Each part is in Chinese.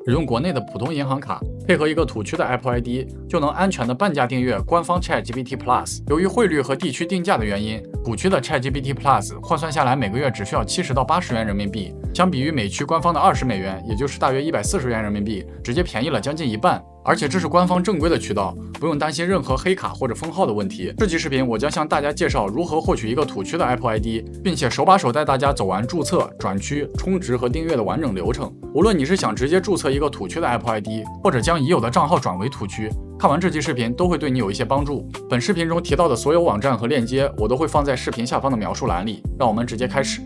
使用國內的普通銀行卡，配合一個土區的 Apple ID， 就能安全的半價訂閱官方 ChatGPT Plus。由於匯率和地區定價的原因，土區的 ChatGPT Plus 換算下來每個月只需要70到80元人民幣，相比於美區官方的20美元，也就是大約140元人民幣，直接便宜了將近一半。而且這是官方正規的渠道，不用擔心任何黑卡或者封號的問題。這期視頻我將向大家介紹如何獲取一個土區的 Apple ID， 並且手把手帶大家走完註冊、轉區、充值和訂閱的完整流程。無論你是想直接註冊一個土區的 Apple ID， 或者將已有的賬號轉為土區，看完這期視頻都會對你有一些幫助。本視頻中提到的所有網站和鏈接，我都會放在視頻下方的描述欄裡。讓我們直接開始。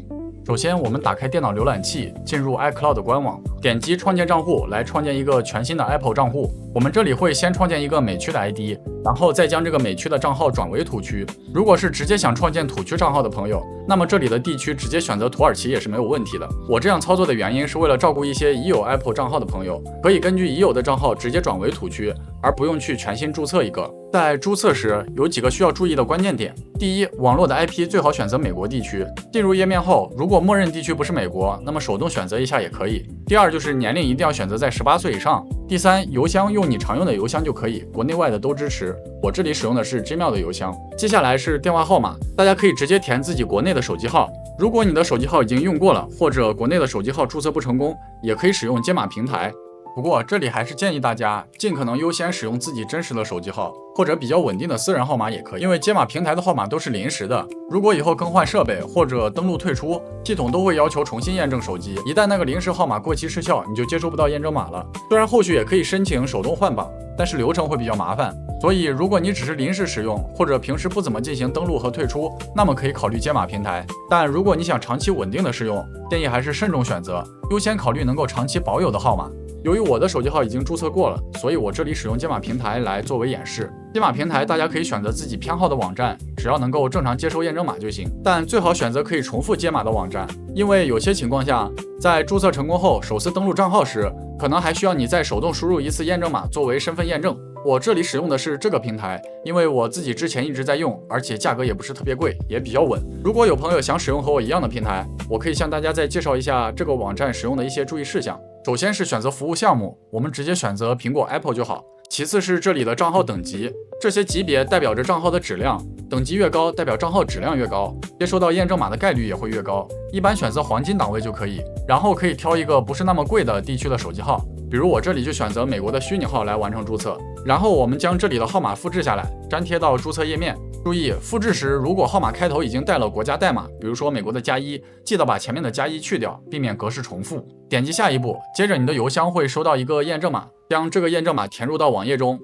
首先，我們打開電腦瀏覽器，進入 iCloud 官網，點擊創建賬戶來創建一個全新的 Apple 賬戶。我們這裡會先創建一個美區的 ID， 然後再將這個美區的賬號轉為土區。如果是直接想創建土區賬號的朋友，那麼這裡的地區直接選擇土耳其也是沒有問題的。我這樣操作的原因是為了照顧一些已有 Apple 賬號的朋友，可以根據已有的賬號直接轉為土區，而不用去全新注冊一個。在注冊時有幾個需要注意的關鍵點。第一，網絡的 IP 最好選擇美國地區。進入頁面後，如果默認地區不是美國，那麼手動選擇一下也可以。第二就是年齡一定要選擇在18歲以上。第三，郵箱用你常用的郵箱就可以，國內外的都支持。我這裡使用的是 Gmail 的郵箱。接下來是電話號碼，大家可以直接填自己國內的手機號。如果你的手機號已經用過了，或者國內的手機號注冊不成功，也可以使用解碼平台。不過這裡還是建議大家盡可能優先使用自己真實的手機號，或者比較穩定的私人號碼也可以，因為解碼平台的號碼都是臨时的，如果以後更換設備或者登錄退出，系統都會要求重新驗證手機，一旦那個臨時號碼過期失效，你就接收不到驗證碼了。雖然後續也可以申請手動換榜，但是流程會比較麻煩，所以如果你只是臨時使用，或者平時不怎麼進行登錄和退出，那麼可以考慮解碼平台。但如果你想長期穩定的使用，建議還是慎重選擇，優先考慮能夠長期保有的號碼。由于我的手机號已經註冊過了，所以我這裡使用解碼平台來作為演示。解碼平台大家可以選擇自己偏好的網站，只要能夠正常接收驗證碼就行，但最好選擇可以重複解碼的網站，因為有些情況下，在註冊成功後首次登錄賬號時，可能還需要你再手動輸入一次驗證碼作為身份驗證。我這裡使用的是這個平台，因為我自己之前一直在用，而且價格也不是特別貴，也比較穩。如果有朋友想使用和我一樣的平台，我可以向大家再介紹一下這個網站使用的一些注意事項。首先是選擇服務項目，我們直接選擇蘋果 Apple 就好。其次是這裡的賬號等級，這些級別代表着賬號的質量，等級越高代表賬號質量越高，接收到驗證碼的概率也会越高。一般選擇黃金檔位就可以，然後可以挑一個不是那麼貴的地區的手機號，比如我這裡就選擇美國的虛擬號來完成注冊。然後我們將這裡的號碼複製下來，粘貼到注冊頁面。注意，複製時如果號碼開頭已經帶了國家代碼，比如說美國的+1，記得把前面的+1去掉，避免格式重複。點擊下一步，接着你的郵箱會收到一個驗證碼，將這個驗證碼填入到網頁中。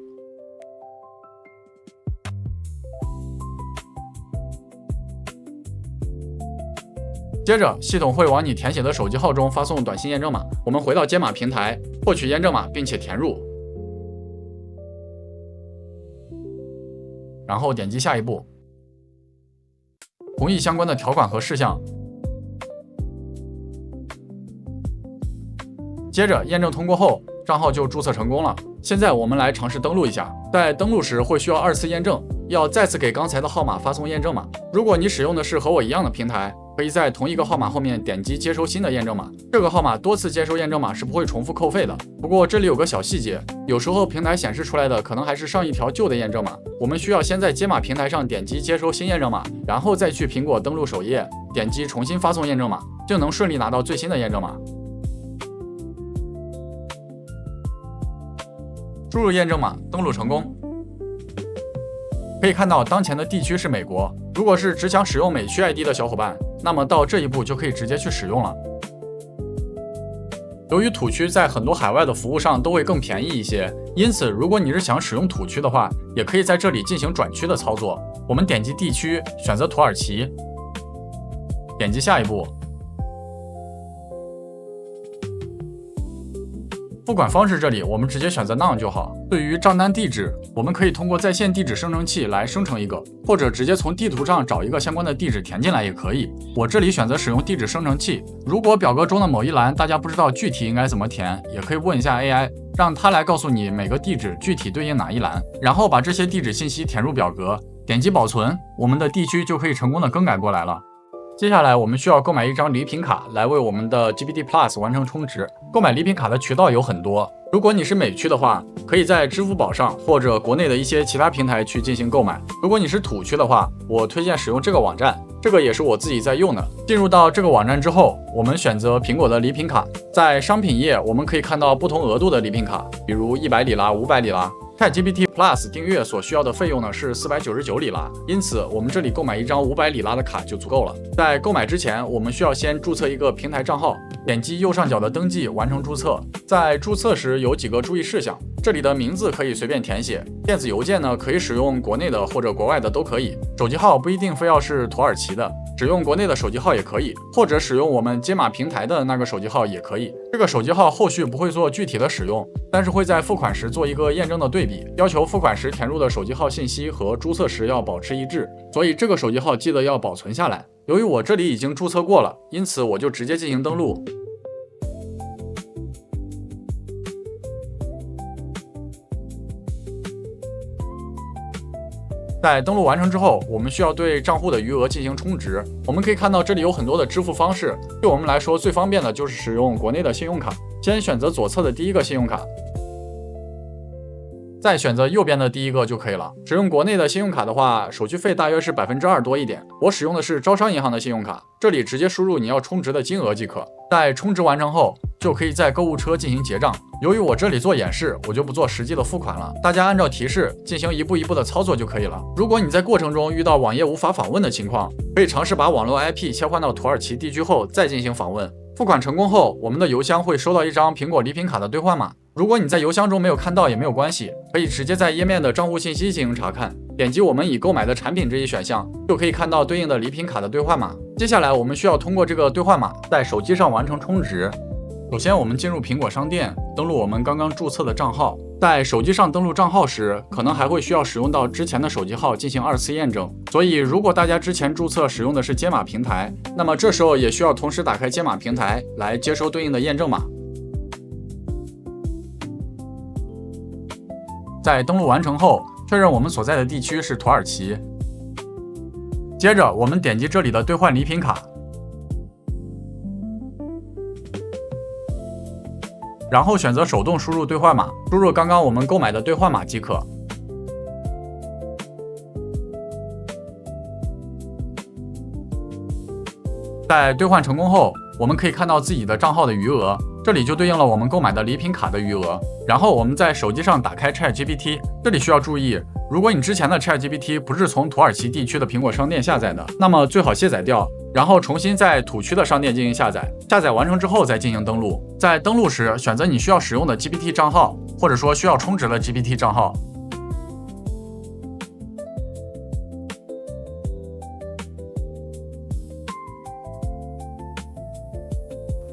接着，系統會往你填寫的手機號中發送短信驗證碼。我們回到解碼平台，獲取驗證碼並且填入，然後點擊下一步，同意相關的條款和事項。接着驗證通過後，賬號就注冊成功了。现在我們來嘗試登錄一下，在登錄時會需要2次驗證，要再次給剛才的號碼發送驗證碼。如果你使用的是和我一樣的平台，可以在同一個號碼後面點擊接收新的驗證碼，這個號碼多次接收驗證碼是不會重複扣費的。不過這裡有個小細節，有時候平台顯示出來的可能還是上一條舊的驗證碼，我們需要先在解碼平台上點擊接收新驗證碼，然後再去蘋果登錄首頁，點擊重新發送驗證碼，就能順利拿到最新的驗證碼。輸入驗證碼，登錄成功。可以看到當前的地區是美國，如果是只想使用美區 ID 的小伙伴，那麼到這一步就可以直接去使用了。由於土區在很多海外的服務上都會更便宜一些，因此如果你是想使用土區的話，也可以在這裡進行轉區的操作。我們點擊地區，選擇土耳其，點擊下一步。付款方式這裡我們直接選擇 None 就好。對於賬單地址，我們可以通過在線地址生成器來生成一個，或者直接從地圖上找一個相關的地址填進來也可以。我這裡選擇使用地址生成器。如果表格中的某一欄大家不知道具體應該怎麼填，也可以問一下 AI， 讓它來告訴你每個地址具體對應哪一欄，然後把這些地址信息填入表格，點擊保存，我們的地區就可以成功的更改過來了。接下來我們需要購買一張禮品卡來為我們的 GPT Plus 完成充值。購買禮品卡的渠道有很多，如果你是美区的話，可以在支付宝上或者國內的一些其他平台去进行购买。如果你是土区的话，我推薦使用这個網站，這個也是我自己在用的。進入到這個網站之後，我們選擇蘋果的禮品卡，在商品頁我們可以看到不同額度的禮品卡，比如100里拉、500里拉。ChatGPT Plus 訂閱所需要的費用呢是499里拉，因此我們這裡購買一張500里拉的卡就足夠了。在購買之前，我們需要先註冊一個平台賬號，點擊右上角的登記完成註冊。在註冊時有幾個注意事項，這裡的名字可以隨便填寫，電子郵件呢可以使用國內的或者國外的都可以，手機號不一定非要是土耳其的，使用國內的手機號也可以，或者使用我們解碼平台的那個手機號也可以。這個手機號後續不會做具體的使用，但是會在付款時做一個驗證的對比，要求付款時填入的手機號信息和註冊時要保持一致，所以這個手機號記得要保存下來。由於我這裡已經註冊過了，因此我就直接進行登錄。在登錄完成之後，我們需要對賬戶的餘額進行充值。我們可以看到這裡有很多的支付方式，對我們來說最方便的就是使用國內的信用卡。先選擇左側的第一個信用卡，再選擇右邊的第一個就可以了。使用國內的信用卡的話，手續費大約是2%多一點。我使用的是招商銀行的信用卡，這裡直接輸入你要充值的金額即可。在充值完成後，就可以在購物車進行結賬。由於我這裡做演示，我就不做實際的付款了，大家按照提示進行一步一步的操作就可以了。如果你在過程中遇到網頁无法訪問的情況，可以嘗試把網絡 IP 切換到土耳其地區後再進行訪問。付款成功後，我們的郵箱會收到一張蘋果禮品卡的兌換碼。如果你在郵箱中沒有看到也沒有關係，可以直接在頁面的賬戶信息進行查看，點擊我們已購買的產品這一選項，就可以看到對應的禮品卡的兌換碼。接下來我們需要通過這個兌換碼在手機上完成充值。首先我們進入蘋果商店，登錄我們剛剛註冊的賬號。在手機上登錄賬號時，可能還會需要使用到之前的手機號進行2次驗證，所以如果大家之前註冊使用的是解碼平台，那麼這時候也需要同時打開解碼平台來接收對應的驗證碼。在登錄完成後，確認我們所在的地區是土耳其。接着我們點擊這裡的兌換禮品卡，然後選擇手動輸入兌換碼，輸入剛剛我們購買的兌換碼即可。在兌換成功後，我们可以看到自己的賬號的餘額，這裡就對應了我們購買的禮品卡的餘額。然後我們在手機上打開 ChatGPT， 這裡需要注意，如果你之前的 ChatGPT 不是從土耳其地區的蘋果商店下載的，那麼最好卸載掉，然後重新在土區的商店進行下載。下載完成之後再進行登錄。在登錄時，選擇你需要使用的 GPT 賬號，或者說需要充值的 GPT 賬號。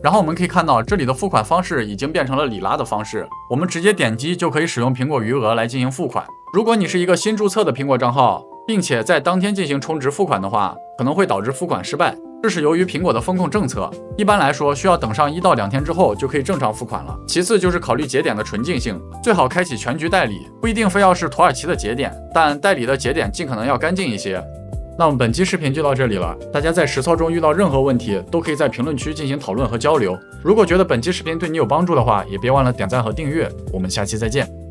然後我們可以看到，這裡的付款方式已經變成了里拉的方式，我們直接點擊就可以使用蘋果餘額來進行付款。如果你是一個新註冊的蘋果賬號，並且在當天進行充值付款的話，可能會導致付款失敗。這是由於蘋果的風控政策，一般來說需要等上1到2天之後就可以正常付款了。其次就是考慮節點的純淨性，最好開啟全局代理，不一定非要是土耳其的節點，但代理的節點盡可能要乾淨一些。那麼本期視頻就到這裡了，大家在實操中遇到任何問題，都可以在評論區進行討論和交流。如果覺得本期視頻對你有幫助的話，也別忘了點讚和訂閱。我們下期再見。